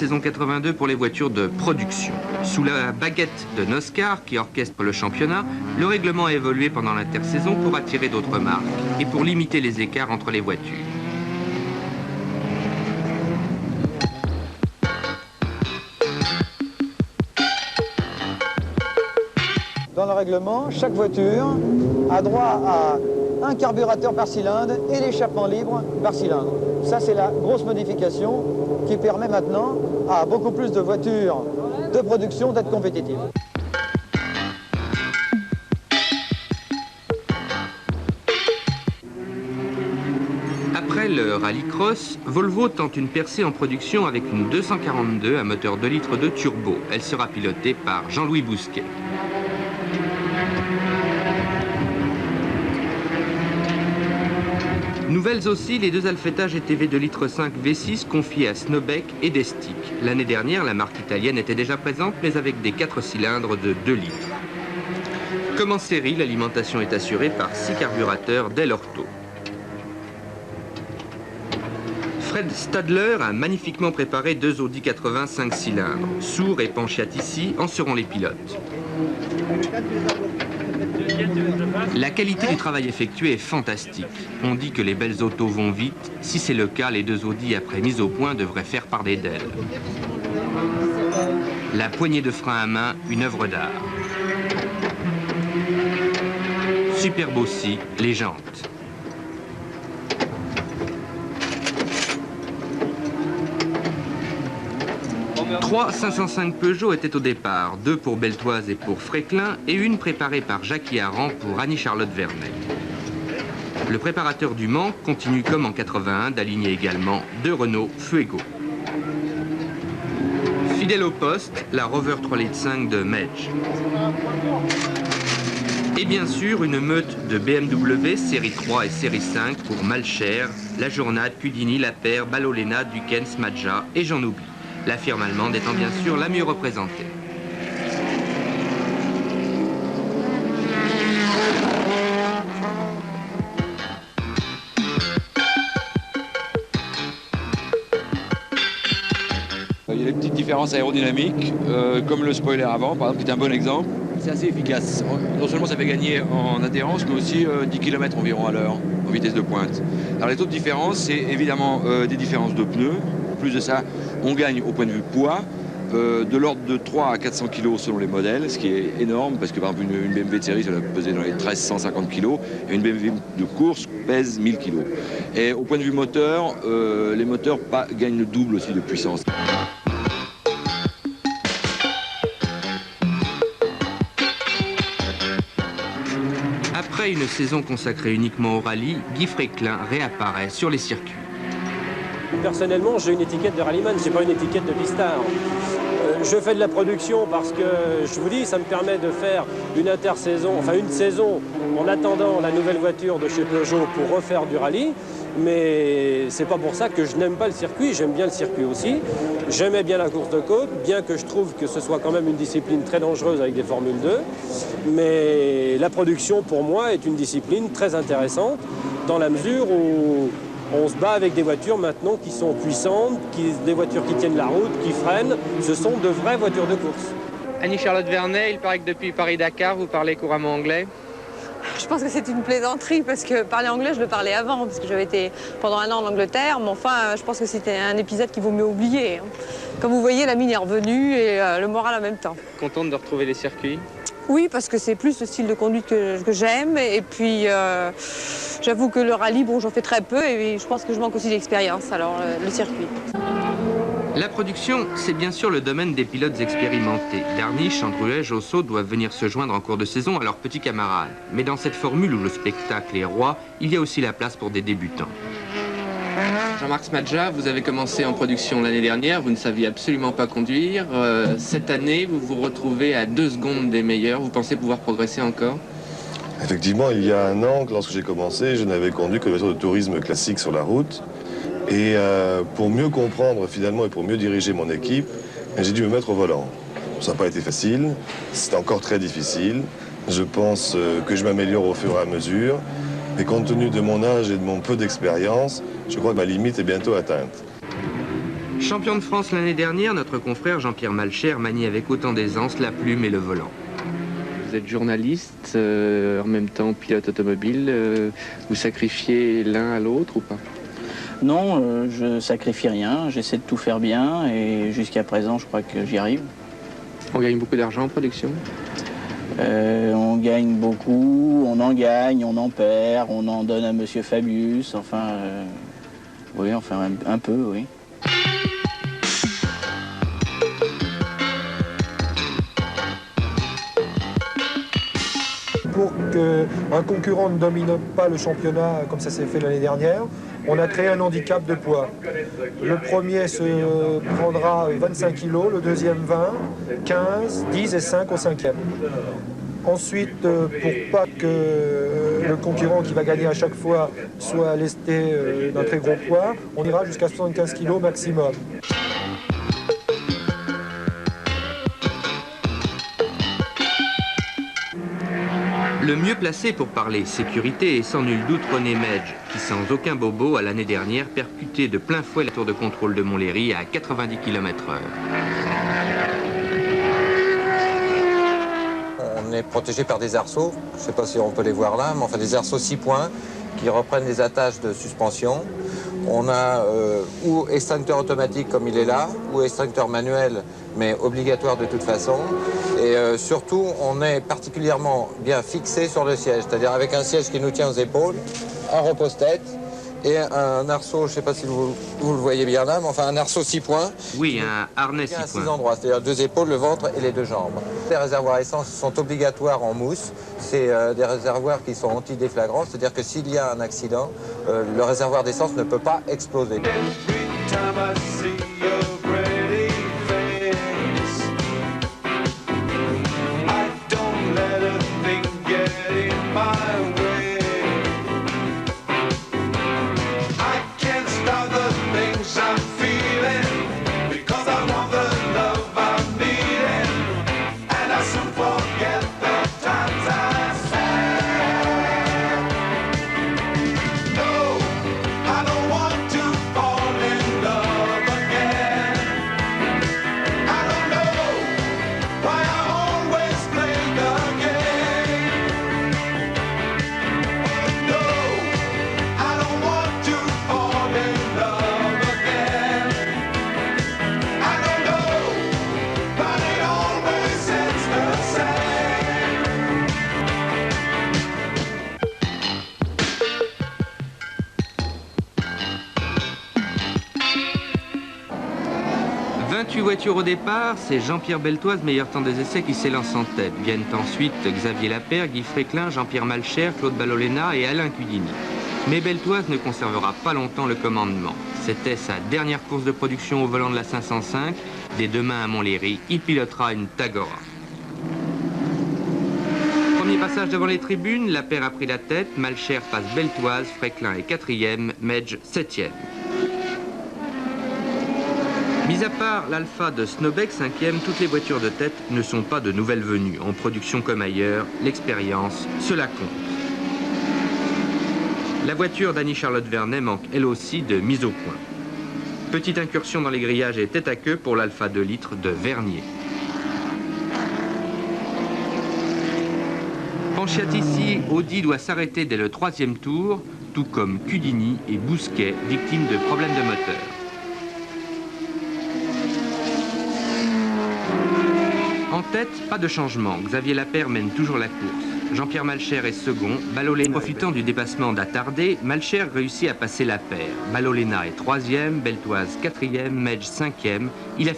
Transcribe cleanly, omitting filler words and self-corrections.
Saison 82 pour les voitures de production. Sous la baguette de NOSCAR, qui orchestre le championnat, le règlement a évolué pendant l'intersaison pour attirer d'autres marques et pour limiter les écarts entre les voitures. Dans le règlement, chaque voiture a droit à un carburateur par cylindre et l'échappement libre par cylindre. Ça, c'est la grosse modification qui permet maintenant à beaucoup plus de voitures de production d'être compétitives. Après le rallycross, Volvo tente une percée en production avec une 242 à moteur 2 litres de turbo. Elle sera pilotée par Jean-Louis Bousquet. Nouvelles aussi, les deux Alfetta GTV 2 litres 5 V6 confiés à Snowbeck et Destic. L'année dernière, la marque italienne était déjà présente, mais avec des 4 cylindres de 2 litres. Comme en série, l'alimentation est assurée par 6 carburateurs Del Orto. Fred Stadler a magnifiquement préparé 2 Audi 80 5 cylindres. Sour et Panchiatici en seront les pilotes. La qualité du travail effectué est fantastique. On dit que les belles autos vont vite. Si c'est le cas, les 2 Audi après mise au point devraient faire parler d'elles. La poignée de frein à main, une œuvre d'art. Superbe aussi, les jantes. 3 505 Peugeot étaient au départ, 2 pour Beltoise et pour Fréclin et une préparée par Jackie Aran pour Annie-Charlotte Vernet. Le préparateur du Mans continue comme en 81 d'aligner également 2 Renault Fuego. Fidèle au poste, la Rover 3 litres 5 de Medge. Et bien sûr, une meute de BMW série 3 et série 5 pour Malcher, La Journade, Cudini, Lapeyre, Ballolena, Dukens, Maggia et j'en oublie. La firme allemande étant bien sûr la mieux représentée. Il y a des petites différences aérodynamiques, comme le spoiler avant, par exemple, qui est un bon exemple. C'est assez efficace. Non seulement ça fait gagner en adhérence, mais aussi 10 km environ à l'heure, en vitesse de pointe. Alors les autres différences, c'est évidemment des différences de pneus. En plus de ça, on gagne au point de vue poids, de l'ordre de 3 à 400 kg selon les modèles, ce qui est énorme, parce que par exemple une BMW de série, ça doit peser dans les 1350 kg, et une BMW de course pèse 1000 kg. Et au point de vue moteur, les moteurs gagnent le double aussi de puissance. Après une saison consacrée uniquement au rallye, Guy Fréclin réapparaît sur les circuits. Personnellement, j'ai une étiquette de rallyman, c'est pas une étiquette de pistard. Je fais de la production parce que, je vous dis, ça me permet de faire une intersaison, enfin une saison, en attendant la nouvelle voiture de chez Peugeot pour refaire du rallye. Mais c'est pas pour ça que je n'aime pas le circuit, j'aime bien le circuit aussi. J'aimais bien la course de côte, bien que je trouve que ce soit quand même une discipline très dangereuse avec des Formule 2. Mais la production, pour moi, est une discipline très intéressante, dans la mesure où on se bat avec des voitures maintenant qui sont puissantes, des voitures qui tiennent la route, qui freinent. Ce sont de vraies voitures de course. Annie-Charlotte Vernet, il paraît que depuis Paris-Dakar, vous parlez couramment anglais. Je pense que c'est une plaisanterie parce que parler anglais, je le parlais avant parce que j'avais été pendant 1 an en Angleterre. Mais enfin, je pense que c'était un épisode qu'il vaut mieux oublier. Comme vous voyez, la mine est revenue et le moral en même temps. Contente de retrouver les circuits? Oui, parce que c'est plus le style de conduite que j'aime. Et puis, j'avoue que le rallye, bon, j'en fais très peu et je pense que je manque aussi d'expérience, alors le circuit. La production, c'est bien sûr le domaine des pilotes expérimentés. Darniche, Andruet, Josso doivent venir se joindre en cours de saison à leurs petits camarades. Mais dans cette formule où le spectacle est roi, il y a aussi la place pour des débutants. Jean-Marc Smadja, vous avez commencé en production l'année dernière, vous ne saviez absolument pas conduire. Cette année, vous vous retrouvez à 2 secondes des meilleurs. Vous pensez pouvoir progresser encore? Effectivement, il y a 1 an, lorsque j'ai commencé, je n'avais conduit que des voitures de tourisme classique sur la route. Et pour mieux comprendre finalement et pour mieux diriger mon équipe, j'ai dû me mettre au volant. Ça n'a pas été facile, c'est encore très difficile. Je pense que je m'améliore au fur et à mesure. Mais compte tenu de mon âge et de mon peu d'expérience, je crois que ma limite est bientôt atteinte. Champion de France l'année dernière, notre confrère Jean-Pierre Malcher manie avec autant d'aisance la plume et le volant. Vous êtes journaliste, en même temps pilote automobile. Vous sacrifiez l'un à l'autre ou pas? Non, je sacrifie rien. J'essaie de tout faire bien et jusqu'à présent, je crois que j'y arrive. On gagne beaucoup d'argent en production? On gagne beaucoup, on en gagne, on en perd, on en donne à Monsieur Fabius, enfin... oui, enfin un peu, oui. Pour qu'un concurrent ne domine pas le championnat comme ça s'est fait l'année dernière, on a créé un handicap de poids. Le premier se prendra 25 kg, le deuxième 20, 15, 10 et 5 au cinquième. Ensuite, pour pas que le concurrent qui va gagner à chaque fois soit lesté d'un très gros poids, on ira jusqu'à 75 kg maximum. Le mieux placé pour parler sécurité est sans nul doute René Medge, qui sans aucun bobo a l'année dernière percuté de plein fouet la tour de contrôle de Montlhéry à 90 km/h. On est protégé par des arceaux, je ne sais pas si on peut les voir là, mais enfin des arceaux 6 points qui reprennent les attaches de suspension. On a ou extincteur automatique comme il est là, ou extincteur manuel, mais obligatoire de toute façon. Et surtout, on est particulièrement bien fixé sur le siège, c'est-à-dire avec un siège qui nous tient aux épaules, un repose-tête et un arceau, je ne sais pas si vous le voyez bien là, mais enfin un arceau 6 points. Oui, un harnais 6 à points. 6 endroits, c'est-à-dire 2 épaules, le ventre et les 2 jambes. Les réservoirs essence sont obligatoires en mousse. C'est des réservoirs qui sont anti-déflagrants, c'est-à-dire que s'il y a un accident, le réservoir d'essence ne peut pas exploser. Voiture au départ, c'est Jean-Pierre Beltoise, meilleur temps des essais, qui s'élance en tête. Viennent ensuite Xavier Lapère, Guy Fréquelin, Jean-Pierre Malcher, Claude Ballolena et Alain Cudini. Mais Beltoise ne conservera pas longtemps le commandement. C'était sa dernière course de production au volant de la 505. Dès demain à Montlhéry, il pilotera une Tagora. Premier passage devant les tribunes, Lapère a pris la tête, Malcher passe Beltoise, Fréquelin est 4e, Medge 7e. Mis à part l'Alpha de Snobeck 5e, toutes les voitures de tête ne sont pas de nouvelles venues. En production comme ailleurs, l'expérience, cela compte. La voiture d'Annie-Charlotte Vernet manque elle aussi de mise au point. Petite incursion dans les grillages et tête à queue pour l'Alpha 2 litres de Vernier. Ponchiatici, Audi doit s'arrêter dès le 3e tour, tout comme Cudini et Bousquet, victimes de problèmes de moteur. En tête, pas de changement. Xavier Lapère mène toujours la course. Jean-Pierre Malcher est second. Ballolena, profitant du dépassement d'Attardé, Malcher réussit à passer Lapère. Ballolena est 3e, Beltoise 4e, Medge 5e. Il a